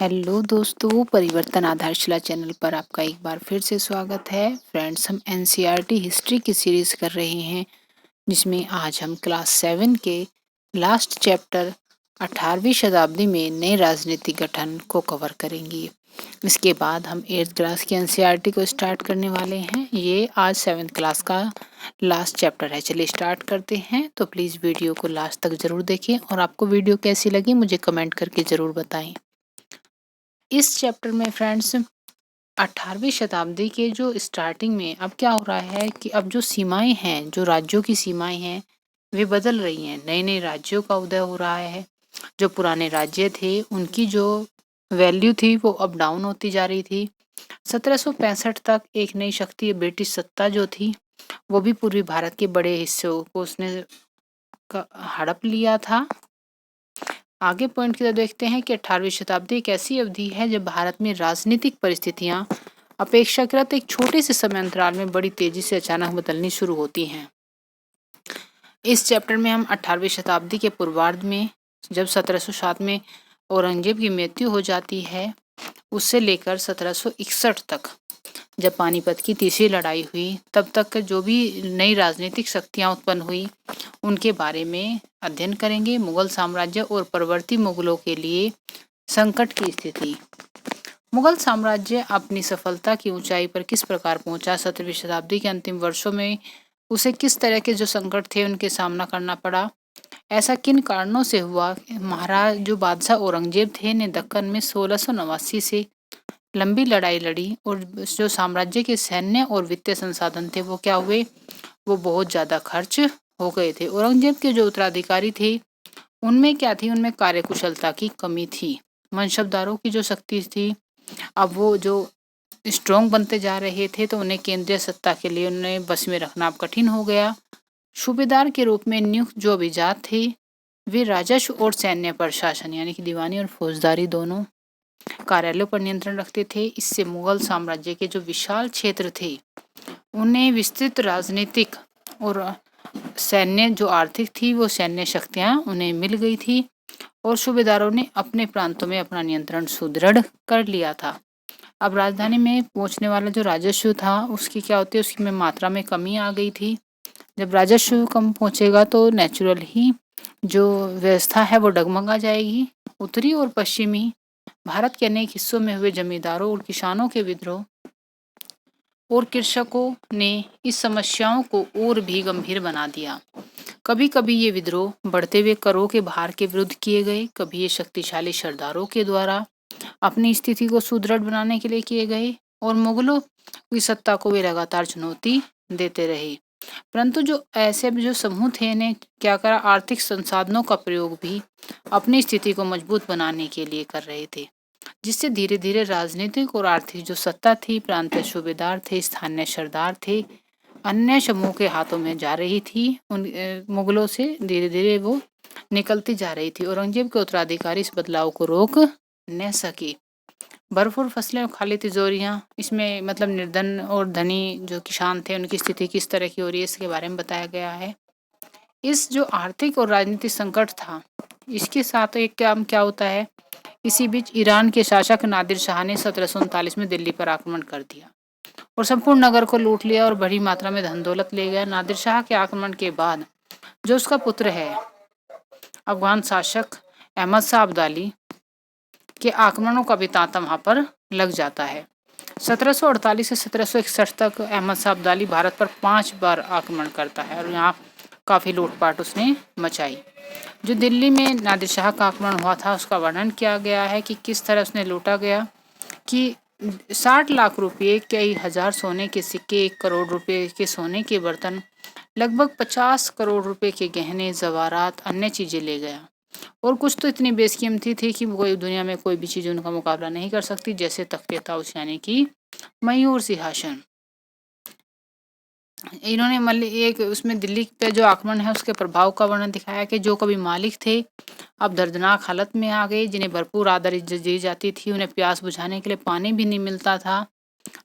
Hello दोस्तों, परिवर्तन आधारशिला चैनल पर आपका एक बार फिर से स्वागत है। फ्रेंड्स, हम एनसीईआरटी हिस्ट्री की सीरीज कर रहे हैं, जिसमें आज हम क्लास 7 के लास्ट चैप्टर 18वीं शताब्दी में नए राजनीतिक गठन को कवर करेंगे। इसके बाद हम 8th क्लास की एनसीईआरटी को स्टार्ट करने वाले हैं। ये आज 7th क्लास का लास्ट चैप्टर है। चलिए स्टार्ट करते हैं। तो प्लीज़ वीडियो को लास्ट तक ज़रूर देखें और आपको वीडियो कैसी लगी मुझे कमेंट करके ज़रूर बताएं। इस चैप्टर में फ्रेंड्स 18वीं शताब्दी के जो स्टार्टिंग में अब क्या हो रहा है कि अब जो सीमाएं हैं, जो राज्यों की सीमाएं हैं, वे बदल रही हैं। नए नए राज्यों का उदय हो रहा है। जो पुराने राज्य थे उनकी जो वैल्यू थी वो अब डाउन होती जा रही थी। 1765 तक एक नई शक्ति ब्रिटिश सत्ता जो थी वो भी पूर्वी भारत के बड़े हिस्सों को उसने हड़प लिया था। आगे पॉइंट की तरफ देखते हैं कि 18वीं शताब्दी एक ऐसी अवधि है जब भारत में राजनीतिक परिस्थितियां अपेक्षाकृत एक छोटे से समय अंतराल में बड़ी तेजी से अचानक बदलनी शुरू होती हैं। इस चैप्टर में हम 18वीं शताब्दी के पूर्वार्ध में जब 1707 में औरंगजेब की मृत्यु हो जाती है, उससे लेकर 1761 तक जब पानीपत की तीसरी लड़ाई हुई, तब तक जो भी नई राजनीतिक शक्तियां उत्पन्न हुई उनके बारे में अध्ययन करेंगे। मुगल साम्राज्य और परवर्ती मुगलों के लिए संकट की स्थिति। मुगल साम्राज्य अपनी सफलता की ऊंचाई पर किस प्रकार पहुंचा, 17वीं शताब्दी के अंतिम वर्षों में उसे किस तरह के जो संकट थे उनके सामना करना पड़ा, ऐसा किन कारणों से हुआ। महाराज जो बादशाह औरंगजेब थे ने दक्कन में 1689 से लंबी लड़ाई लड़ी और जो साम्राज्य के सैन्य और वित्तीय संसाधन थे वो क्या हुए, वो बहुत ज़्यादा खर्च हो गए थे। औरंगजेब के जो उत्तराधिकारी थे उनमें क्या थी, उनमें कार्यकुशलता की कमी थी। मनसबदारों की जो शक्ति थी, अब वो जो स्ट्रॉन्ग बनते जा रहे थे तो उन्हें केंद्रीय सत्ता के लिए उन्हें बस में रखना अब कठिन हो गया। सूबेदार के रूप में नियुक्त जो अभिजात थे वे राजस्व और सैन्य प्रशासन यानी कि दीवानी और फौजदारी दोनों कार्यालयों पर नियंत्रण रखते थे। इससे मुगल साम्राज्य के जो विशाल क्षेत्र थे उन्हें विस्तृत राजनीतिक और सैन्य जो आर्थिक थी वो सैन्य शक्तियां उन्हें मिल गई थी और सूबेदारों ने अपने प्रांतों में अपना नियंत्रण सुदृढ़ कर लिया था। अब राजधानी में पहुंचने वाला जो राजस्व था उसकी क्या होती है, उसकी में मात्रा में कमी आ गई थी। जब राजस्व कम पहुंचेगा तो नेचुरल ही जो व्यवस्था है वो डगमगा जाएगी। उत्तरी और पश्चिमी भारत के अनेक हिस्सों में हुए जमींदारों और किसानों के विद्रोह और कृषकों ने इस समस्याओं को और भी गंभीर बना दिया। कभी कभी ये विद्रोह बढ़ते हुए करों के भार के विरुद्ध किए गए, कभी ये शक्तिशाली सरदारों के द्वारा अपनी स्थिति को सुदृढ़ बनाने के लिए किए गए और मुगलों की सत्ता को वे लगातार चुनौती देते रहे। परंतु जो ऐसे जो समूह थे ने क्या करा, आर्थिक संसाधनों का प्रयोग भी अपनी स्थिति को मजबूत बनाने के लिए कर रहे थे, जिससे धीरे धीरे राजनीतिक और आर्थिक जो सत्ता थी प्रांतीय सूबेदार थे, स्थानीय सरदार थे, अन्य समूह के हाथों में जा रही थी। उन मुगलों से धीरे धीरे वो निकलती जा रही थी। औरंगजेब के उत्तराधिकारी इस बदलाव को रोक न सके। भरपूर फसलें और खाली तिजोरियां, इसमें मतलब निर्धन और धनी जो किसान थे उनकी स्थिति किस तरह की हो रही है इसके बारे में बताया गया है। इस जो आर्थिक और राजनीतिक संकट था इसके साथ एक काम क्या होता है, इसी बीच ईरान के शासक नादिर शाह ने 1739 में दिल्ली पर आक्रमण कर दिया और संपूर्ण नगर को लूट लिया और बड़ी मात्रा में धन दौलत ले गया। नादिर शाह के आक्रमण के बाद जो उसका पुत्र है अफगान शासक अहमद शाह अब्दाली के आक्रमणों का भी तांता वहां पर लग जाता है। 1748 से 1761 तक अहमद शाह अब्दाली भारत पर 5 बार आक्रमण करता है और यहाँ काफ़ी लूटपाट उसने मचाई। जो दिल्ली में नादिर शाह का आक्रमण हुआ था उसका वर्णन किया गया है कि किस तरह उसने लूटा गया कि 60 लाख रुपये, कई हजार सोने के सिक्के, 1 करोड़ रुपए के सोने के बर्तन, लगभग 50 करोड़ रुपए के गहने, जवारात, अन्य चीजें ले गया और कुछ तो इतनी बेशकीमती थी कि कोई दुनिया में कोई भी चीज उनका मुकाबला नहीं कर सकती, जैसे तख्ते ताउस यानी कि मयूर सिंहासन। इन्होंने एक उसमें दिल्ली पे जो आक्रमण है उसके प्रभाव का वर्णन दिखाया कि जो कभी मालिक थे अब दर्दनाक हालत में आ गए, जिन्हें भरपूर आदर इज्जत दी जाती थी उन्हें प्यास बुझाने के लिए पानी भी नहीं मिलता था।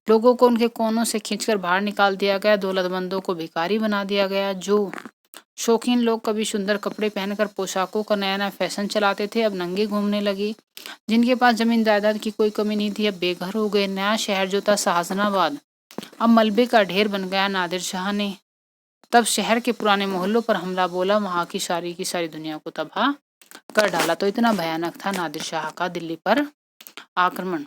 लोगों को उनके कोनों से खींचकर बाहर निकाल दिया गया, दौलतमंदों को भिखारी बना दिया गया। जो शौकीन लोग कभी सुंदर कपड़े पहनकर पोशाकों का नया नया फैशन चलाते थे, अब नंगे घूमने लगे। जिनके पास जमीन जायदाद की कोई कमी नहीं थी अब बेघर हो गए। नया शहर जो था शाहजहानाबाद अब मलबे का ढेर बन गया। नादिर शाह ने तब शहर के पुराने मोहल्लों पर हमला बोला, वहां की सारी दुनिया को तबाह कर डाला। तो इतना भयानक था नादिर शाह का दिल्ली पर आक्रमण।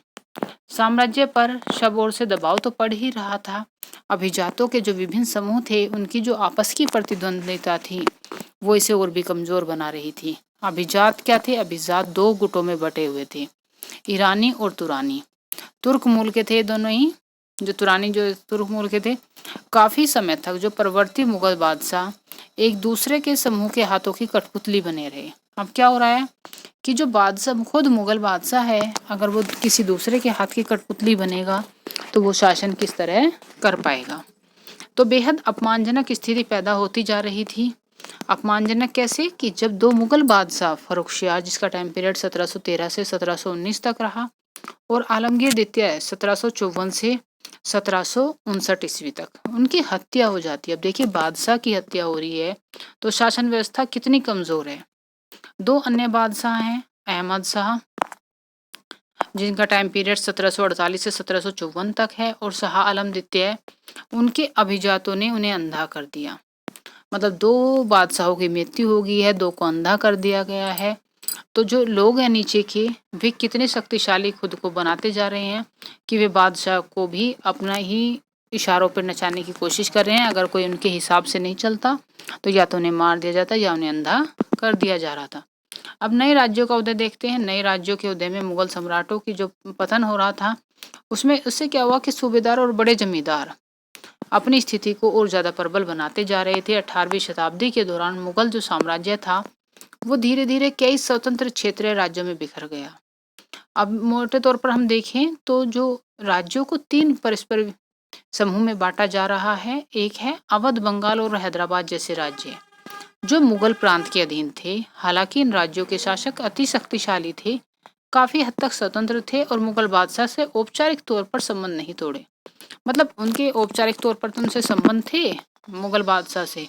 साम्राज्य पर सब ओर से दबाव तो पड़ ही रहा था। अभिजातों के जो विभिन्न समूह थे उनकी जो आपस की प्रतिद्वंदिता थी वो इसे और भी कमजोर बना रही थी। अभिजात क्या थे? अभिजात दो गुटों में बटे हुए थे, ईरानी और तुरानी। तुर्क मूल के थे दोनों ही। जो तुरानी जो तुर्क मूल के थे, काफी समय तक जो परवर्ती मुगल बादशाह एक दूसरे के समूह के हाथों की कठपुतली बने रहे। अब क्या हो रहा है कि जो बादशाह खुद मुगल बादशाह है, अगर वो किसी दूसरे के हाथ की कठपुतली बनेगा तो वो शासन किस तरह कर पाएगा। तो बेहद अपमानजनक स्थिति पैदा होती जा रही थी। अपमानजनक कैसे कि जब दो मुगल बादशाह फर्रुखशियार जिसका टाइम पीरियड 1713 से 1719 तक रहा और आलमगीर द्वितीय 1754 से 1759 ईस्वी तक, उनकी हत्या हो जाती है। अब देखिए बादशाह की हत्या हो रही है तो शासन व्यवस्था कितनी कमजोर है। दो अन्य बादशाह हैं, अहमद शाह जिनका टाइम पीरियड 1748 से 1754 तक है और शाह आलम द्वितीय, उनके अभिजातों ने उन्हें अंधा कर दिया। मतलब दो बादशाहों की मृत्यु हो गई है, दो को अंधा कर दिया गया है। तो जो लोग हैं नीचे के, वे कितने शक्तिशाली खुद को बनाते जा रहे हैं कि वे बादशाह को भी अपना ही इशारों पर नचाने की कोशिश कर रहे हैं। अगर कोई उनके हिसाब से नहीं चलता तो या तो उन्हें मार दिया जाता या उन्हें अंधा कर दिया जा रहा था। अब नए राज्यों का उदय देखते हैं। नए राज्यों के उदय में मुगल सम्राटों की जो पतन हो रहा था उसमें उससे क्या हुआ कि सूबेदार और बड़े जमींदार अपनी स्थिति को और ज्यादा प्रबल बनाते जा रहे थे। 18वीं शताब्दी के दौरान मुगल जो साम्राज्य था वो धीरे धीरे कई स्वतंत्र क्षेत्रीय राज्यों में बिखर गया। अब मोटे तौर पर हम देखें तो जो राज्यों को तीन परस्पर समूह में बांटा जा रहा है। एक है अवध, बंगाल और हैदराबाद जैसे राज्य जो मुगल प्रांत के अधीन थे। हालांकि इन राज्यों के शासक अति शक्तिशाली थे, काफी हद तक स्वतंत्र थे और मुगल बादशाह से औपचारिक तौर पर संबंध नहीं तोड़े। मतलब उनके औपचारिक तौर पर तो उनसे संबंध थे मुगल बादशाह से,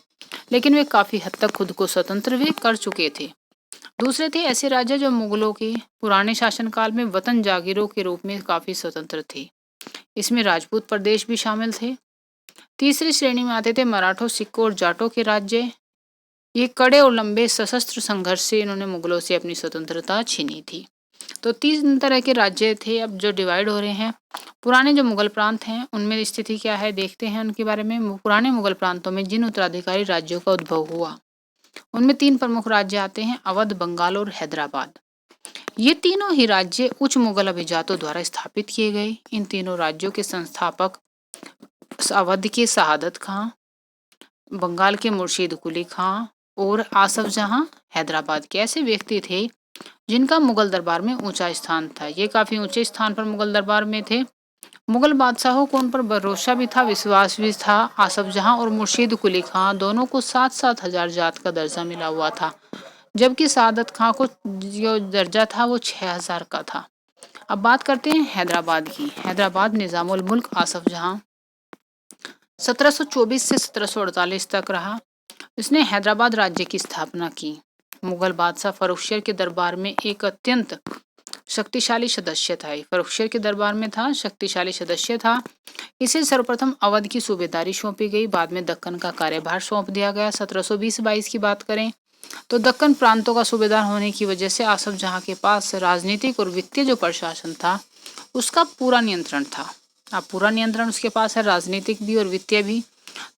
लेकिन वे काफी हद तक खुद को स्वतंत्र भी कर चुके थे। दूसरे थे ऐसे राज्य जो मुगलों के पुराने शासनकाल में वतन जागीरों के रूप में काफी स्वतंत्र थे। इसमें राजपूत प्रदेश भी शामिल थे। तीसरी श्रेणी में आते थे मराठों, सिखों और जाटों के राज्य। ये कड़े और लंबे सशस्त्र संघर्ष से इन्होंने मुगलों से अपनी स्वतंत्रता छीनी थी। तो तीन तरह के राज्य थे अब जो डिवाइड हो रहे हैं। पुराने जो मुगल प्रांत हैं उनमें स्थिति क्या है देखते हैं उनके बारे में। पुराने मुगल प्रांतों में जिन उत्तराधिकारी राज्यों का उद्भव हुआ उनमें तीन प्रमुख राज्य आते हैं, अवध, बंगाल और हैदराबाद। ये तीनों ही राज्य उच्च मुगल अभिजातों द्वारा स्थापित किए गए। इन तीनों राज्यों के संस्थापक अवध के शहादत खां, बंगाल के मुर्शीद कुली खां और आसफ जहां हैदराबाद के ऐसे व्यक्ति थे जिनका मुगल दरबार में ऊंचा स्थान था। ये काफी ऊंचे स्थान पर मुगल दरबार में थे। मुगल बादशाहों को उन पर भरोसा भी था, विश्वास भी था। आसफ जहां और मुर्शीद कुली खां दोनों को 7,000 जात का दर्जा मिला हुआ था, जबकि सादत खां को जो दर्जा था वो 6,000 का था। अब बात करते हैं हैदराबाद की। हैदराबाद निजामुल मुल्क आसफ जहां 1724 से 1748 तक रहा। इसने हैदराबाद राज्य की स्थापना की। मुगल बादशाह फर्रुखशियर के दरबार में एक अत्यंत शक्तिशाली सदस्य था। फर्रुखशियर के दरबार में था, शक्तिशाली सदस्य था। इसे सर्वप्रथम अवध की सूबेदारी सौंपी गई, बाद में दक्कन का कार्यभार सौंप दिया गया। 1720-22 की बात करें तो दक्कन प्रांतों का सूबेदार होने की वजह से आसफ जहां के पास राजनीतिक और वित्तीय जो प्रशासन था उसका पूरा नियंत्रण था। अब पूरा नियंत्रण उसके पास है, राजनीतिक भी और वित्तीय भी,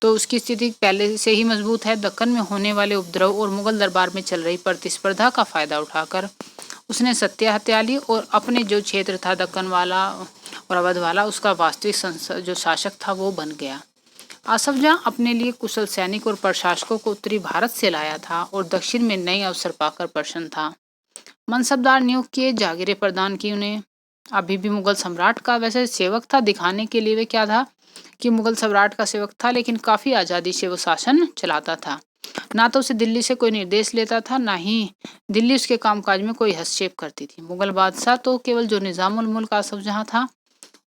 तो उसकी स्थिति पहले से ही मजबूत है। दक्कन में होने वाले उपद्रव और मुगल दरबार में चल रही प्रतिस्पर्धा का फायदा उठाकर उसने सत्या हत्या ली और अपने जो क्षेत्र था दक्कन वाला और अवध वाला उसका वास्तविक जो शासक था वो बन गया। आसफ जहां अपने लिए कुशल सैनिक और प्रशासकों को उत्तरी भारत से लाया था और दक्षिण में नए अवसर पाकर प्रसन्न था। मनसबदार नियुक्त किए, जागीरें प्रदान की उन्हें। अभी भी मुगल सम्राट का वैसे सेवक था, दिखाने के लिए वे क्या था कि मुगल सम्राट का सेवक था, लेकिन काफी आजादी से वो शासन चलाता था। ना तो उसे दिल्ली से कोई निर्देश लेता था, ना ही दिल्ली उसके कामकाज में कोई हस्तक्षेप करती थी। मुगल बादशाह तो केवल जो निजामुल मुल्क आसफ जहां था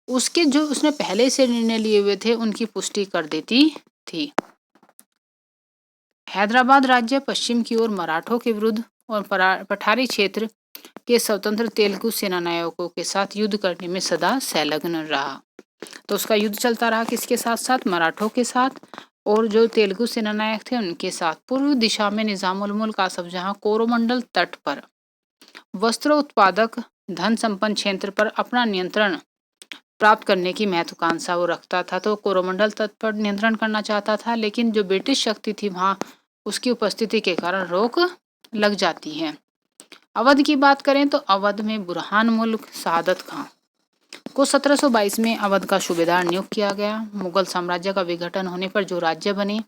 उसके जो उसने पहले से निर्णय लिए हुए थे उनकी पुष्टि कर देती थी। हैदराबाद राज्य पश्चिम की ओर मराठों के विरुद्ध और पठारी क्षेत्र के स्वतंत्र तेलुगु सेनानायकों के साथ युद्ध करने में सदा संलग्न रहा। तो उसका युद्ध चलता रहा किसके साथ साथ? मराठों के साथ और जो तेलुगु सेनानायक थे उनके साथ। पूर्व दिशा में निजाम उल मुल्क शाहजहां कोरोमंडल तट पर वस्त्र उत्पादक धन संपन्न क्षेत्र पर अपना नियंत्रण प्राप्त करने की महत्वाकांक्षा वो रखता था। तो कोरोमंडल तट पर नियंत्रण करना चाहता था, लेकिन जो ब्रिटिश शक्ति थी वहां उसकी उपस्थिति के कारण रोक लग जाती है। अवध की बात करें तो अवध में बुरहान मुल्क शहादत खां को 1722 में अवध का सूबेदार नियुक्त किया गया। मुगल साम्राज्य का विघटन होने पर जो राज्य बने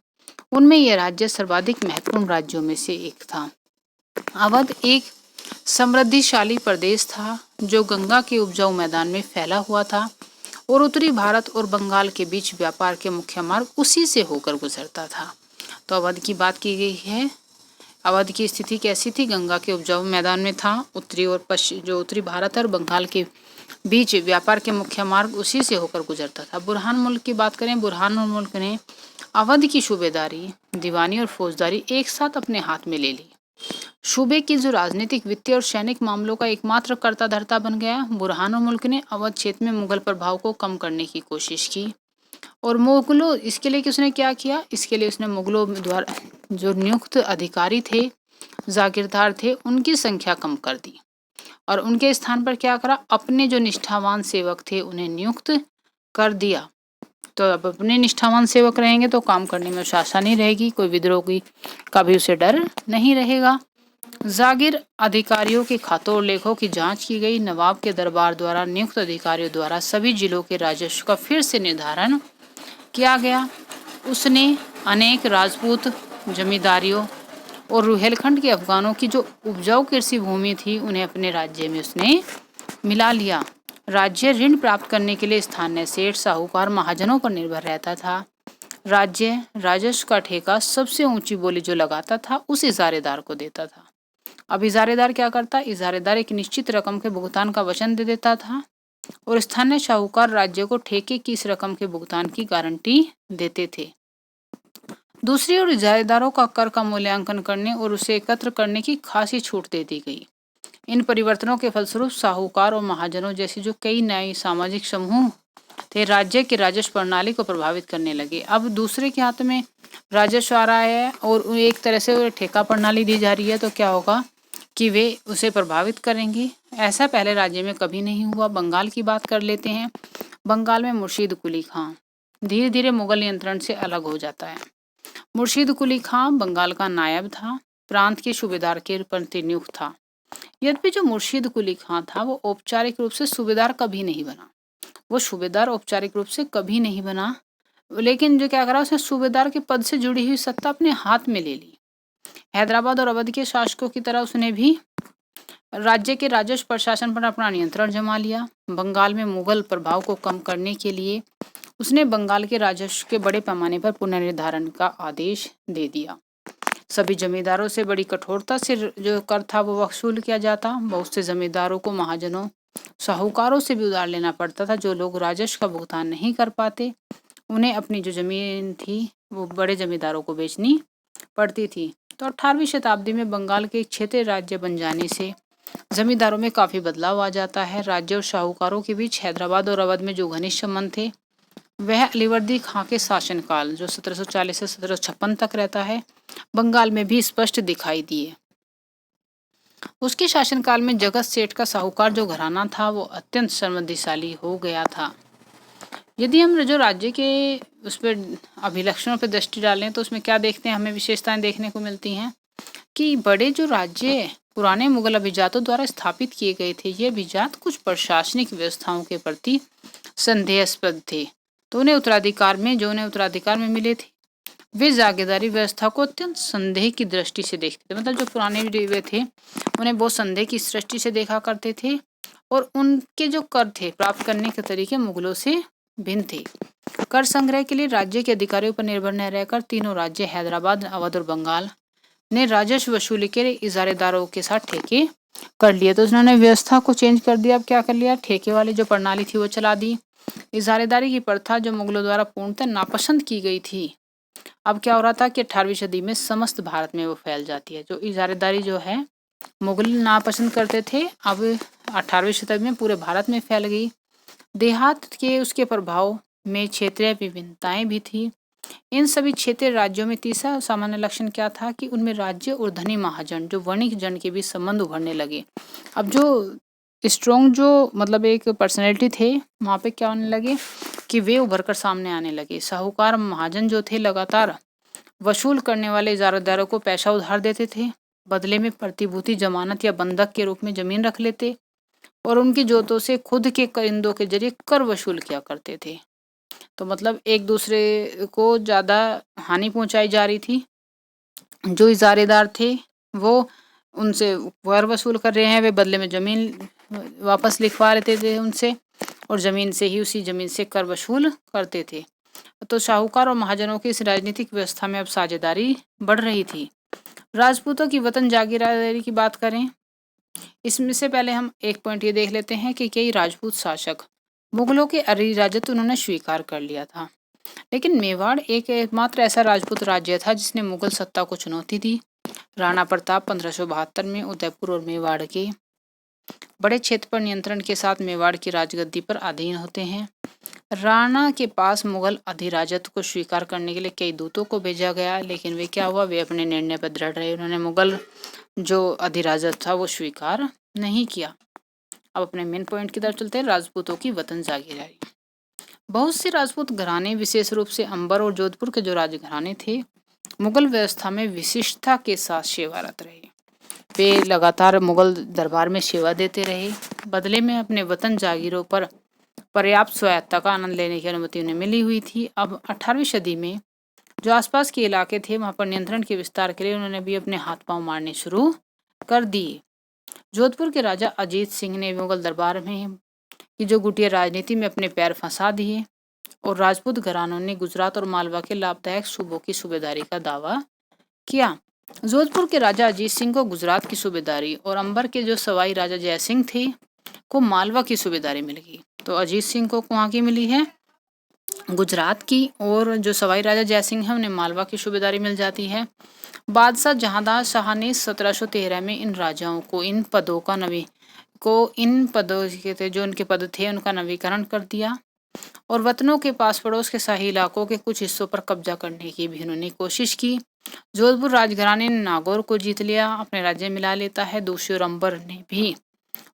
उनमें यह राज्य सर्वाधिक महत्वपूर्ण राज्यों में से एक था। अवध एक समृद्धिशाली प्रदेश था जो गंगा के उपजाऊ मैदान में फैला हुआ था और उत्तरी भारत और बंगाल के बीच व्यापार के मुख्य मार्ग उसी से होकर गुजरता था। तो अवध की बात की गई है। अवध की स्थिति कैसी थी? गंगा के उपजाऊ मैदान में था। उत्तरी और पश्चिम जो उत्तरी भारत और बंगाल के बीच व्यापार के मुख्य मार्ग उसी से होकर गुजरता था। बुरहान मुल्क की बात करें, बुरहान मुल्क ने अवध की सूबेदारी, दीवानी और फौजदारी एक साथ अपने हाथ में ले ली। सूबे की जो राजनीतिक, वित्तीय और सैनिक मामलों का एकमात्र कर्ता धर्ता बन गया। बुरहान मुल्क ने अवध क्षेत्र में मुगल प्रभाव को कम करने की कोशिश की और मुगलों इसके लिए उसने क्या किया? इसके लिए उसने मुगलों द्वारा जो नियुक्त अधिकारी थे, जागीरदार थे, उनकी संख्या कम कर दी और उनके स्थान पर क्या करा? अपने जो निष्ठावान सेवक थे उन्हें नियुक्त कर दिया। तो अब अपने निष्ठावान सेवक रहेंगे तो काम करने में आसानी रहेगी, कोई विद्रोह की का भी उसे डर नहीं रहेगा। जागीर अधिकारियों के खातों और लेखों की जांच की गई। नवाब के दरबार द्वारा नियुक्त अधिकारियों द्वारा सभी जिलों के राजस्व का फिर से निर्धारण किया गया। उसने अनेक राजपूत जमींदारियों और रुहेलखंड के अफगानों की जो उपजाऊ कृषि भूमि थी उन्हें अपने राज्य में उसने मिला लिया। राज्य ऋण प्राप्त करने के लिए स्थानीय सेठ, साहूकार, महाजनों पर निर्भर रहता था। राज्य राजस्व का ठेका सबसे ऊंची बोली जो लगाता था उस इजारेदार को देता था। अब इजारेदार क्या करता? इजारेदार एक निश्चित रकम के भुगतान का वचन दे देता था और स्थानीय साहूकार राज्य को ठेके की इस रकम के भुगतान की गारंटी देते थे। दूसरी ओर इजारेदारों का कर का मूल्यांकन करने और उसे एकत्र करने की खासी छूट दे दी गई। इन परिवर्तनों के फलस्वरूप साहूकार और महाजनों जैसे जो कई नए सामाजिक समूह थे राज्य की राजस्व प्रणाली को प्रभावित करने लगे। अब दूसरे के हाथ में राजस्व आ रहा है और एक तरह से ठेका प्रणाली दी जा रही है, तो क्या होगा कि वे उसे प्रभावित करेंगे। ऐसा पहले राज्य में कभी नहीं हुआ। बंगाल की बात कर लेते हैं। बंगाल में मुर्शीद कुली खां धीरे धीरे मुगल नियंत्रण से अलग हो जाता है। मुर्शीद कुली खां बंगाल का नायब था, प्रांत के सूबेदार के प्रति नियुक्त था। यद्यपि जो मुर्शीद कुली खां था वो औपचारिक रूप से सूबेदार कभी नहीं बना। वो सूबेदार औपचारिक रूप से कभी नहीं बना, लेकिन जो क्या करा उसने सूबेदार के पद से जुड़ी हुई सत्ता अपने हाथ में ले ली। हैदराबाद और अवध के शासकों की तरह उसने भी राज्य के राजस्व प्रशासन पर अपना नियंत्रण जमा लिया। बंगाल में मुगल प्रभाव को कम करने के लिए उसने बंगाल के राजस्व के बड़े पैमाने पर पुनर्निर्धारण का आदेश दे दिया। सभी जमींदारों से बड़ी कठोरता से जो कर था वो वसूल किया जाता। बहुत से जमींदारों को महाजनों, साहूकारों से भी उधार लेना पड़ता था। जो लोग राजस्व का भुगतान नहीं कर पाते उन्हें अपनी जो जमीन थी वो बड़े जमींदारों को बेचनी पड़ती थी। तो 18वीं शताब्दी में बंगाल के एक क्षेत्रीय राज्य बन जाने से जमींदारों में काफी बदलाव आ जाता है। राज्य और साहूकारों के बीच हैदराबाद और अवध में जो घनिष्ठ संबंध थे वह अलीवर्दी खां के शासनकाल जो 1740 से 1756 तक रहता है बंगाल में भी स्पष्ट दिखाई दिए। उसके शासनकाल में जगत सेठ का साहूकार जो घराना था वो अत्यंत समृद्धिशाली हो गया था। यदि हम जो राज्य के उस पर अभिलक्षणों पर दृष्टि डालें तो उसमें क्या देखते हैं? हमें विशेषताएं देखने को मिलती हैं कि बड़े जो राज्य पुराने मुगल अभिजातों द्वारा स्थापित किए गए थे, ये अभिजात कुछ प्रशासनिक व्यवस्थाओं के प्रति संदेहास्पद थे। तो उन्हें उत्तराधिकार में मिले थे वे जागीरदारी व्यवस्था को अत्यंत संदेह की दृष्टि से देखते थे। मतलब जो पुराने वे थे उन्हें बहुत संदेह की दृष्टि से देखा करते थे और उनके जो कर थे प्राप्त करने के तरीके मुगलों से भिन्न थे। कर संग्रह के लिए राज्य के अधिकारियों पर निर्भर न रहकर तीनों राज्य हैदराबाद, अवध और बंगाल ने राजस्व वसूली के लिए इजारेदारों के साथ ठेके कर लिए। तो उन्होंने व्यवस्था को चेंज कर दिया। अब क्या कर लिया? ठेके वाली जो प्रणाली थी वो चला दी। इजारेदारी की प्रथा जो मुगलों द्वारा पूर्णतः नापसंद की गई थी अब क्या हो रहा था कि 18वीं सदी में समस्त भारत में वो फैल जाती है। जो इजारेदारी जो है मुगल नापसंद करते थे, अब 18वीं शताब्दी में पूरे भारत में फैल गई। देहात के उसके प्रभाव में क्षेत्रीय विभिन्नताएं भी थी। इन सभी क्षेत्रीय राज्यों में तीसरा सामान्य लक्षण क्या था कि उनमें राज्य और धनी महाजन जो वणिक जन के बीच संबंध उभरने लगे। अब जो स्ट्रॉन्ग जो मतलब एक पर्सनैलिटी थे वहाँ पे क्या होने लगे कि वे उभर कर सामने आने लगे। साहूकार महाजन जो थे लगातार वसूल करने वाले इजारादारों को पैसा उधार देते थे, बदले में प्रतिभूति जमानत या बंधक के रूप में जमीन रख लेते और उनकी जोतों से खुद के करिंदों के जरिए कर वसूल किया करते थे। तो मतलब एक दूसरे को ज़्यादा हानि पहुंचाई जा रही थी। जो इजारेदार थे वो उनसे कर वसूल कर रहे हैं, वे बदले में ज़मीन वापस लिखवा लेते थे उनसे और ज़मीन से ही उसी ज़मीन से कर वसूल करते थे। तो साहूकार और महाजनों की इस राजनीतिक व्यवस्था में अब साझेदारी बढ़ रही थी। राजपूतों की वतन जागीरदारी की बात करें, इसमें से पहले हम एक पॉइंट ये देख लेते हैं कि कई राजपूत शासक मुगलों के अरी राजत्व उन्होंने स्वीकार कर लिया था, लेकिन मेवाड़ एक एकमात्र ऐसा राजपूत राज्य था जिसने मुगल सत्ता को चुनौती दी। राणा प्रताप 1572 में उदयपुर और मेवाड़ के बड़े क्षेत्र पर नियंत्रण के साथ मेवाड़ की राजगद्दी पर अधीन होते हैं। राणा के पास मुगल अधिराजत्व को स्वीकार करने के लिए कई दूतों को भेजा गया, लेकिन वे क्या हुआ, वे अपने निर्णय पर दृढ़ रहे। उन्होंने मुगल जो अधिराजत्व था वो स्वीकार नहीं किया। अब अपने मेन पॉइंट की तरफ चलते हैं, राजपूतों की वतन जागीरदारी। बहुत से राजपूत घराने, विशेष रूप से अंबर और जोधपुर के जो राजघराने थे, मुगल व्यवस्था में विशिष्टता के साथ सेवारत रहे। वे लगातार मुगल दरबार में सेवा देते रहे, बदले में अपने वतन जागीरों पर पर्याप्त स्वायत्ता का आनंद लेने की अनुमति उन्हें मिली हुई थी। अब 18वीं सदी में जो आसपास के इलाके थे वहां पर नियंत्रण के विस्तार के लिए उन्होंने भी अपने हाथ पांव मारने शुरू कर दिए। जोधपुर के राजा अजीत सिंह ने मुगल दरबार में की जो गुटिया राजनीति में अपने पैर फंसा दिए और राजपूत घरानों ने गुजरात और मालवा के लाभदायक सूबों की सूबेदारी का दावा किया। जोधपुर के राजा अजीत सिंह को गुजरात की सूबेदारी और अंबर के जो सवाई राजा जयसिंह थे को मालवा की सूबेदारी मिल गई। तो अजीत सिंह को वहाँ की मिली है गुजरात की, और जो सवाई राजा जयसिंह है उन्हें मालवा की सूबेदारी मिल जाती है। बादशाह जहांदार शाह ने 1713 में इन राजाओं को इन पदों के जो उनके पद थे उनका नवीकरण कर दिया और वतनों के पास पड़ोस के शाही इलाकों के कुछ हिस्सों पर कब्जा करने की भी उन्होंने कोशिश की। जोधपुर राजघराने ने नागौर को जीत लिया, अपने राज्य मिला लेता है। दूसरी ओर अंबर ने भी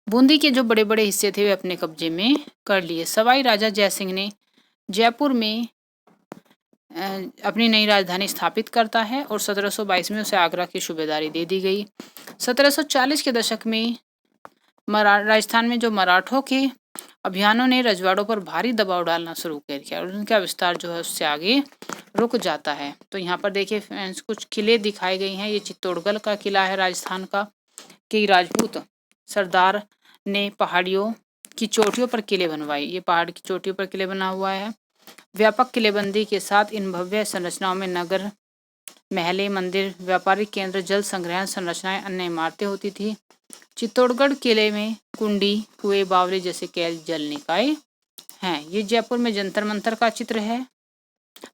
बूंदी के जो बड़े बड़े हिस्से थे वे अपने कब्जे में कर लिए। सवाई राजा जयसिंह ने जयपुर में अपनी नई राजधानी स्थापित करता है और 1722 में उसे आगरा की सूबेदारी दे दी गई। 1740 के दशक में राजस्थान में जो मराठों के अभियानों ने रजवाड़ों पर भारी दबाव डालना शुरू कर दिया और उनका विस्तार जो है उससे आगे रुक जाता है। तो यहाँ पर देखिए फ्रेंड्स कुछ किले दिखाए गए हैं। ये चित्तौड़गढ़ का किला है राजस्थान का। कई राजपूत सरदार ने पहाड़ियों की चोटियों पर किले बनवाए। ये पहाड़ की चोटियों पर किले बना हुआ है। व्यापक किलेबंदी के साथ इन भव्य संरचनाओं में नगर, महले, मंदिर, व्यापारिक केंद्र, जल संग्रहण संरचनाएं, अन्य इमारतें होती थी। चित्तौड़गढ़ किले में कुंडी, कुएं, बावली जैसे कई जल निकाय हैं। ये जयपुर में जंतर मंतर का चित्र है,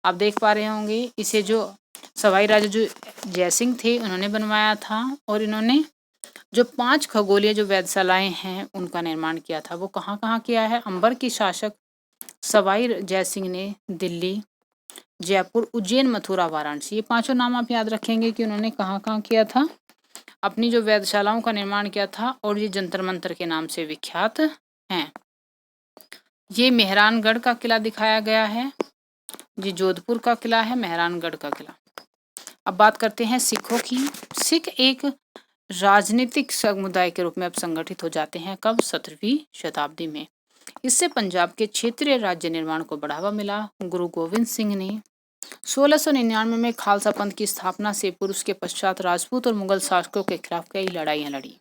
आप देख पा रहे होंगे। इसे जो सवाई राजा जो जयसिंह थे उन्होंने बनवाया था और इन्होंने जो 5 खगोलीय जो वेधशालाएं हैं उनका निर्माण किया था। वो कहाँ कहाँ किया है? अंबर की शासक सवाई जयसिंह ने दिल्ली, जयपुर, उज्जैन, मथुरा, वाराणसी, ये 5 नाम आप याद रखेंगे कि उन्होंने कहाँ कहाँ किया था, अपनी जो वेधशालाओं का निर्माण किया था और ये जंतर मंतर के नाम से विख्यात हैं। ये मेहरानगढ़ का किला दिखाया गया है। ये जोधपुर का किला है, मेहरानगढ़ का किला। अब बात करते हैं सिखों की। सिख एक राजनीतिक समुदाय के रूप में अब संगठित हो जाते हैं। कब? 17वीं शताब्दी में। इससे पंजाब के क्षेत्रीय राज्य निर्माण को बढ़ावा मिला। गुरु गोविंद सिंह ने 1699 में खालसा पंथ की स्थापना से पूर्व उसके पश्चात राजपूत और मुगल शासकों के खिलाफ कई लड़ाइयां लड़ी।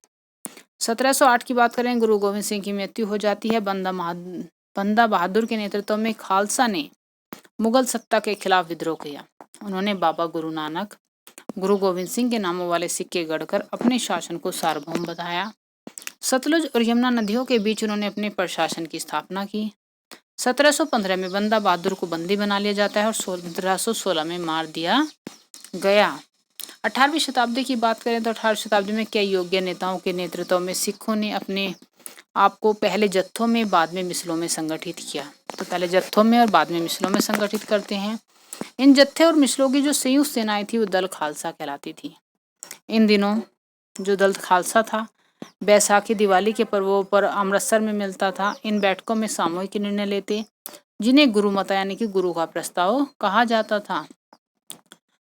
1708 की बात करें, गुरु गोविंद सिंह की मृत्यु हो जाती है। बंदा बहादुर के नेतृत्व में खालसा ने मुगल सत्ता के खिलाफ विद्रोह किया। उन्होंने बाबा गुरु नानक, गुरु गोविंद सिंह के नामों वाले सिक्के गढ़कर अपने शासन को सार्वभौम बताया। सतलुज और यमुना नदियों के बीच उन्होंने अपने प्रशासन की स्थापना की। 1715 में बंदा बहादुर को बंदी बना लिया जाता है और 1716 में मार दिया गया। 18वीं शताब्दी की बात करें तो 18वीं शताब्दी में कई योग्य नेताओं के नेतृत्व में सिखों ने अपने आपको पहले जत्थों में बाद में मिसलों में संगठित किया। तो पहले जत्थों में और बाद में मिसलों में संगठित करते हैं। इन जत्थे और मिसलों की जो संयुक्त सेनाएं थी वो दल खालसा कहलाती थी। इन दिनों जो दल खालसा था बैसाखी दिवाली के पर्वों पर अमृतसर में मिलता था। इन बैठकों में सामूहिक निर्णय लेते जिन्हें गुरुमता यानी कि गुरु का प्रस्ताव कहा जाता था।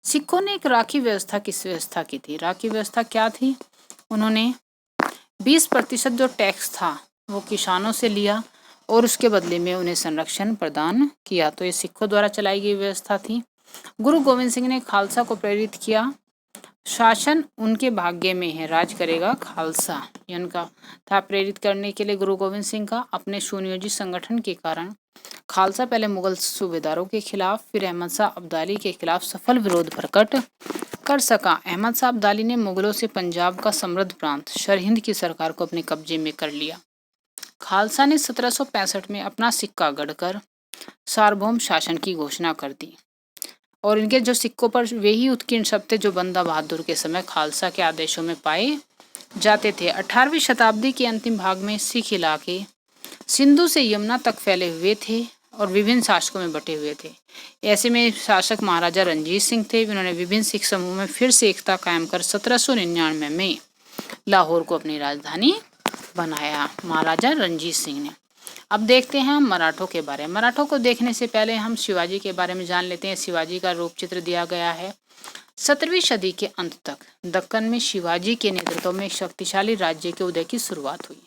सिखों ने एक राखी व्यवस्था किस व्यवस्था की थी? राखी व्यवस्था क्या थी? उन्होंने 20% जो टैक्स था वो किसानों से लिया और उसके बदले में उन्हें संरक्षण प्रदान किया। तो ये सिखों द्वारा चलाई गई व्यवस्था थी। गुरु गोविंद सिंह ने खालसा को प्रेरित किया। शासन उनके भाग्य में है, राज करेगा खालसा। ये उनका था प्रेरित करने के लिए गुरु गोविंद सिंह का। अपने सुनियोजित संगठन के कारण खालसा पहले मुगल सूबेदारों के खिलाफ फिर अहमद शाह अब्दाली के खिलाफ सफल विरोध प्रकट कर सका। अहमद शाह अब्दाली ने मुगलों से पंजाब का समृद्ध प्रांत सरहिंद की सरकार को अपने कब्जे में कर लिया। खालसा ने 1765 में अपना सिक्का गढ़कर सार्वभौम शासन की घोषणा कर दी और इनके जो सिक्कों पर वे ही उत्कीर्ण शब्द थे जो बंदा बहादुर के समय खालसा के आदेशों में पाए जाते थे। 18वीं शताब्दी के अंतिम भाग में सिख इलाके सिंधु से यमुना तक फैले हुए थे और विभिन्न शासकों में बटे हुए थे। ऐसे में शासक महाराजा रणजीत सिंह थे। उन्होंने विभिन्न सिख समूह में फिर से एकता कायम कर 1799 में लाहौर को अपनी राजधानी बनाया, महाराजा रणजीत सिंह ने। अब देखते हैं हम मराठों के बारे में। मराठों को देखने से पहले हम शिवाजी के बारे में जान लेते हैं। शिवाजी का रूप चित्र दिया गया है। 17वीं सदी के अंत तक दक्कन में शिवाजी के नेतृत्व में एक शक्तिशाली राज्य के उदय की शुरुआत हुई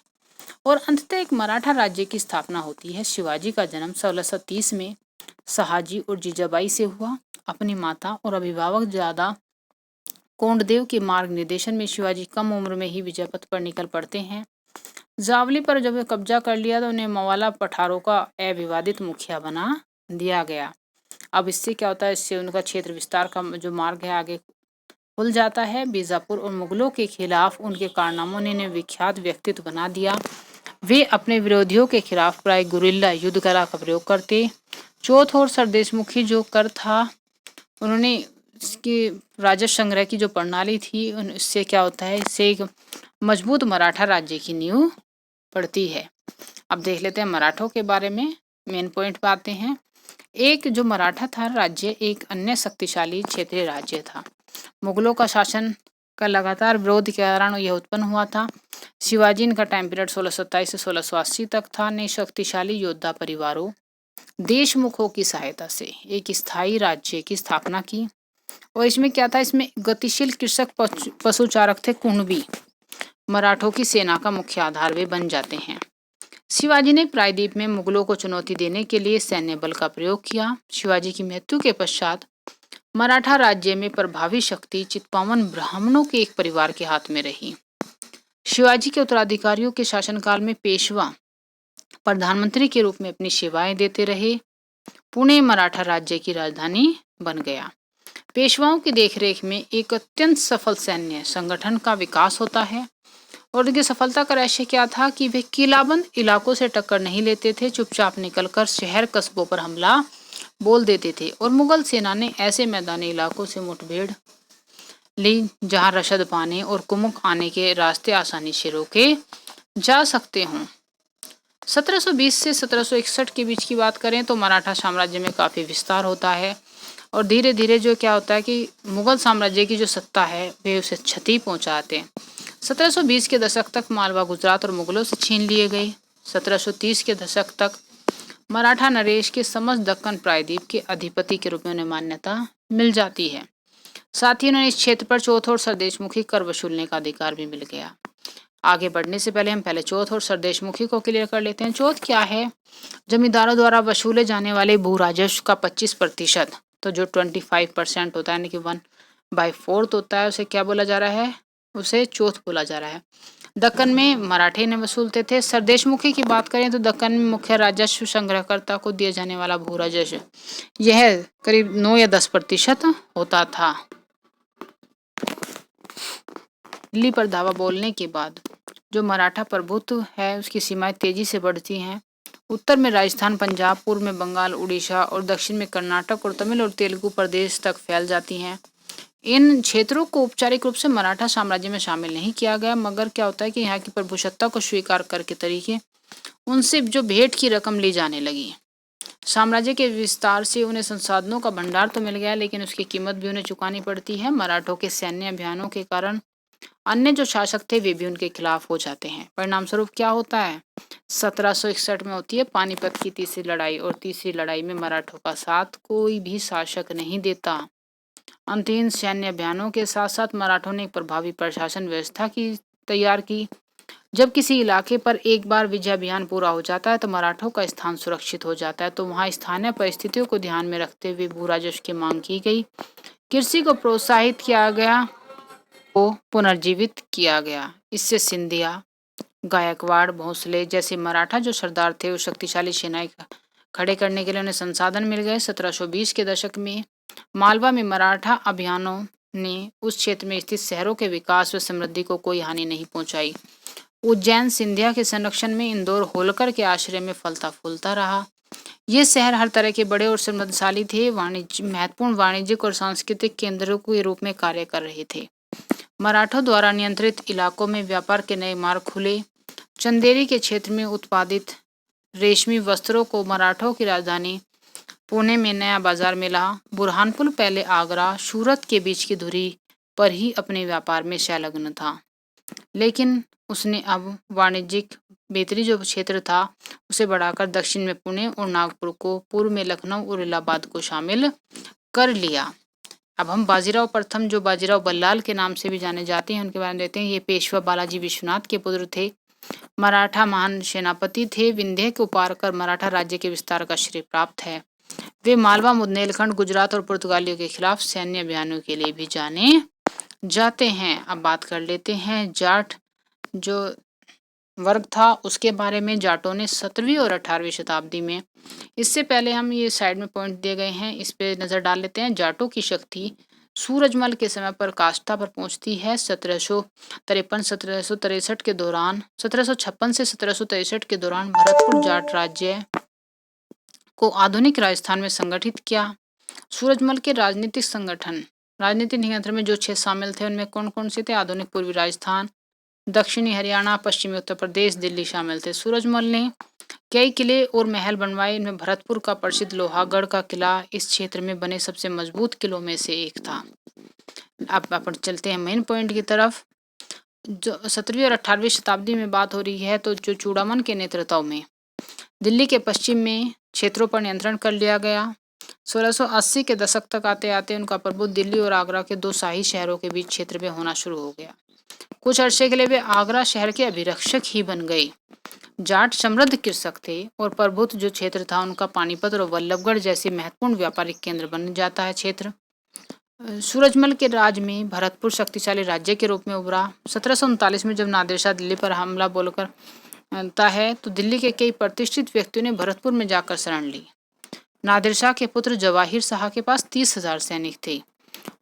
और अंततः एक मराठा राज्य की स्थापना होती है। शिवाजी का जन्म 1630 में शहाजी और जीजाबाई से हुआ। अपनी माता और अभिभावक ज्यादा कोंडदेव के मार्ग निर्देशन में शिवाजी कम उम्र में ही विजय पथ पर निकल पड़ते हैं। जावली पर जब कब्जा कर लिया तो उन्हें मवाला पठारों का अविवादित मुखिया बना दिया गया। अब इससे क्या होता है, इससे उनका क्षेत्र विस्तार का जो मार्ग है आगे खुल जाता है। बीजापुर और मुगलों के खिलाफ उनके कारनामों ने इन्हें विख्यात व्यक्तित्व बना दिया। वे अपने विरोधियों के खिलाफ प्राय गुरिल्ला युद्ध कला का प्रयोग करते। चौथ और सरदेशमुखी जो कर था, उन्होंने इसकी राजस्व संग्रह की जो प्रणाली थी इससे क्या होता है, इससे एक मजबूत मराठा राज्य की नींव पड़ती है। अब देख लेते हैं मराठों के बारे में। मेन पॉइंट पे आते हैं। एक जो मराठा था राज्य एक अन्य शक्तिशाली क्षेत्रीय राज्य था। मुगलों का शासन का लगातार विरोध के कारण यह उत्पन्न हुआ था। शिवाजी इनका टाइम पीरियड 1627 से 1680 तक था। ने शक्तिशाली योद्धा परिवारों देशमुखों की सहायता से एक स्थायी राज्य की स्थापना की और इसमें क्या था, इसमें गतिशील कृषक पशुचारक थे। कुणबी मराठों की सेना का मुख्य आधार वे बन जाते हैं। शिवाजी ने प्रायद्वीप में मुगलों को चुनौती देने के लिए सैन्य बल का प्रयोग किया। शिवाजी की मृत्यु के पश्चात मराठा राज्य में प्रभावी शक्ति चित्पावन ब्राह्मणों के एक परिवार के हाथ में रही। शिवाजी के उत्तराधिकारियों के शासनकाल में पेशवा प्रधानमंत्री के रूप में अपनी सेवाएं देते रहे। पुणे मराठा राज्य की राजधानी बन गया। पेशवाओं की देखरेख में एक अत्यंत सफल सैन्य संगठन का विकास होता है और उनकी सफलता का रहस्य क्या था कि वे किलाबंद इलाकों से टक्कर नहीं लेते थे, चुपचाप निकलकर शहर कस्बों पर हमला बोल देते थे और मुगल सेना ने ऐसे मैदानी इलाकों से मुठभेड़ ली जहां रसद पाने और कुमुक आने के रास्ते आसानी से रोके जा सकते हों। 1720 से 1761 के बीच की बात करें तो मराठा साम्राज्य में काफी विस्तार होता है और धीरे धीरे जो क्या होता है कि मुगल साम्राज्य की जो सत्ता है वे उसे क्षति पहुंचाते हैं। 1720 के दशक तक मालवा गुजरात और मुगलों से छीन लिए गए। 1730 के दशक तक मराठा नरेश के समस्त दक्कन प्रायद्वीप के अधिपति के रूप में उन्हें मान्यता मिल जाती है। साथ ही उन्हें इस क्षेत्र पर चौथ और सरदेशमुखी कर वसूलने का अधिकार भी मिल गया। आगे बढ़ने से पहले हम पहले चौथ और सरदेशमुखी को क्लियर कर लेते हैं। चौथ क्या है? जमींदारों द्वारा वसूले जाने वाले भू राजस्व का 25%, तो जो 25% होता है यानी कि 1/4 होता है, उसे क्या बोला जा रहा है? उसे चौथ बोला जा रहा है। दक्कन में मराठे ने वसूलते थे। सरदेशमुखी की बात करें तो दक्कन में मुख्य राजस्व संग्रहकर्ता को दिया जाने वाला भू राजस्व यह करीब 9 या 10% होता था। दिल्ली पर धावा बोलने के बाद जो मराठा प्रभुत्व है उसकी सीमाएं तेजी से बढ़ती हैं उत्तर में राजस्थान, पंजाब, पूर्व में बंगाल, उड़ीसा और दक्षिण में कर्नाटक और तमिल और तेलुगु प्रदेश तक फैल जाती हैं। इन क्षेत्रों को औपचारिक रूप से मराठा साम्राज्य में शामिल नहीं किया गया, मगर क्या होता है कि यहाँ की प्रभुसत्ता को स्वीकार करके तरीके उनसे जो भेंट की रकम ली जाने लगी। साम्राज्य के विस्तार से उन्हें संसाधनों का भंडार तो मिल गया, लेकिन उसकी कीमत भी उन्हें चुकानी पड़ती है। मराठों के सैन्य अभियानों के कारण अन्य जो शासक थे वे भी उनके खिलाफ हो जाते हैं। परिणाम स्वरूप क्या होता है, 1761 में होती है पानीपत की तीसरी लड़ाई, और तीसरी लड़ाई में मराठों का साथ कोई भी शासक नहीं देता। अंतहीन सैन्य अभियानों के साथ साथ मराठों ने एक प्रभावी प्रशासन व्यवस्था की तैयार की। जब किसी इलाके पर एक बार विजय अभियान पूरा हो जाता है तो मराठों का स्थान सुरक्षित हो जाता है, तो वहां स्थानीय परिस्थितियों को ध्यान में रखते हुए भू राजस्व की मांग की गई, कृषि को प्रोत्साहित किया गया, को पुनर्जीवित किया गया। इससे सिंधिया, गायकवाड़, भोसले जैसे मराठा जो सरदार थे उस शक्तिशाली सेनाएं खड़े करने के लिए उन्हें संसाधन मिल गए। 1720 के दशक में मालवा में मराठा अभियानों ने उस क्षेत्र में स्थित शहरों के विकास व समृद्धि को कोई हानि नहीं पहुंचाई। उज्जैन सिंधिया के संरक्षण में, इंदौर होलकर के आश्रय में फलता फूलता रहा। ये शहर हर तरह के बड़े और समृद्धशाली थे, महत्वपूर्ण वाणिज्यिक और सांस्कृतिक केंद्रों के रूप में कार्य कर रहे थे। मराठों द्वारा नियंत्रित इलाकों में व्यापार के नए मार्ग खुले। चंदेरी के क्षेत्र में उत्पादित रेशमी वस्त्रों को मराठों की राजधानी पुणे में नया बाजार मिला। बुरहानपुर पहले आगरा, सूरत के बीच की धुरी पर ही अपने व्यापार में संलग्न था, लेकिन उसने अब वाणिज्यिक बेहतरी जो क्षेत्र था उसे बढ़ाकर दक्षिण में पुणे और नागपुर को, पूर्व में लखनऊ और इलाहाबाद को शामिल कर लिया। अब हम बाजीराव प्रथम, जो बाजीराव बल्लाल के नाम से भी जाने जाते हैं, उनके बारे में देखते हैं। ये पेशवा बालाजी विश्वनाथ के पुत्र थे, मराठा महान सेनापति थे। विंध्य को पार कर मराठा राज्य के विस्तार का श्रेय प्राप्त है। वे मालवा, बुंदेलखंड, गुजरात और पुर्तगालियों के खिलाफ सैन्य अभियानों के लिए भी जाने जाते हैं। अब बात कर लेते हैं जाट जो वर्ग था उसके बारे में। जाटों ने 17वीं और 18वीं शताब्दी में, इससे पहले हम ये साइड में पॉइंट दिए गए हैं, इस पे नजर डाल लेते हैं। जाटों की शक्ति सूरजमल के समय पर काष्ठा पर पहुंचती है। 1753-1763 के दौरान, 1756 से 1763 के दौरान भरतपुर जाट राज्य को आधुनिक राजस्थान में संगठित किया। सूरजमल के राजनीतिक नियंत्रण में जो 6 शामिल थे उनमें कौन कौन से थे? आधुनिक पूर्वी राजस्थान, दक्षिणी हरियाणा, पश्चिमी उत्तर प्रदेश, दिल्ली शामिल थे। सूरजमल ने कई किले और महल बनवाए। इनमें भरतपुर का प्रसिद्ध लोहागढ़ का किला इस क्षेत्र में बने सबसे मजबूत किलों में से एक था। अब अपन चलते हैं मेन पॉइंट की तरफ। जो 17वीं और 18वीं शताब्दी में बात हो रही है, तो जो चूड़ामन के नेतृत्व में दिल्ली के पश्चिम में क्षेत्रों पर नियंत्रण कर लिया गया। 1680 के दशक तक आते आते उनका प्रभुत्व दिल्ली और आगरा के 2 शाही शहरों के बीच क्षेत्र में होना शुरू हो गया। कुछ अरसे के लिए वे आगरा शहर के अभिरक्षक ही बन गए। जाट समृद्ध कृषक थे और प्रभुत्व जो क्षेत्र था उनका पानीपत और वल्लभगढ़ जैसे महत्वपूर्ण व्यापारिक केंद्र बन जाता है क्षेत्र। सूरजमल के राज में भरतपुर शक्तिशाली राज्य के रूप में उभरा। 1739 में जब नादिर शाह दिल्ली पर हमला बोलकर है तो दिल्ली के कई प्रतिष्ठित व्यक्तियों ने भरतपुर में जाकर शरण ली। नादिर शाह के पुत्र जवाहिर शाह के पास 30,000 सैनिक थे।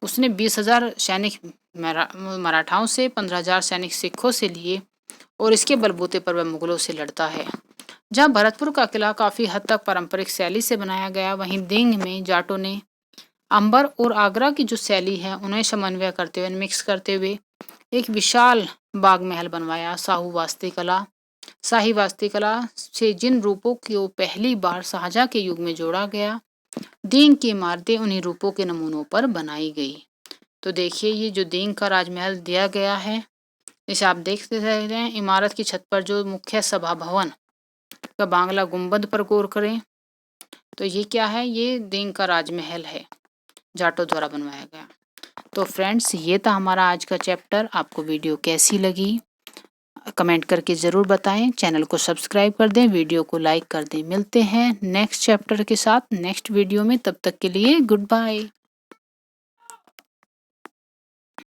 उसने 20,000 सैनिक मराठाओं से, 15,000 सैनिक सिखों से लिए और इसके बलबूते पर वह मुगलों से लड़ता है। जहां भरतपुर का किला काफी हद तक पारंपरिक शैली से बनाया गया, वहीं दिंग में जाटों ने अंबर और आगरा की जो शैली है उन्हें समन्वय करते हुए, मिक्स करते हुए एक विशाल बाग महल बनवाया। शाही वास्तुकला से जिन रूपों को पहली बार शाहजहां के युग में जोड़ा गया, दिंग की इमारतें उन्हीं रूपों के नमूनों पर बनाई गई। तो देखिए ये जो दिंग का राजमहल दिया गया है, इसे आप देखते रह रहे हैं। इमारत की छत पर जो मुख्य सभा भवन का बांग्ला गुंबद पर गौर करें तो ये क्या है, ये दिंग का राजमहल है, जाटों द्वारा बनवाया गया। तो फ्रेंड्स ये था हमारा आज का चैप्टर। आपको वीडियो कैसी लगी कमेंट करके ज़रूर बताएं। चैनल को सब्सक्राइब कर दें, वीडियो को लाइक कर दें। मिलते हैं नेक्स्ट चैप्टर के साथ नेक्स्ट वीडियो में, तब तक के लिए गुड बाय।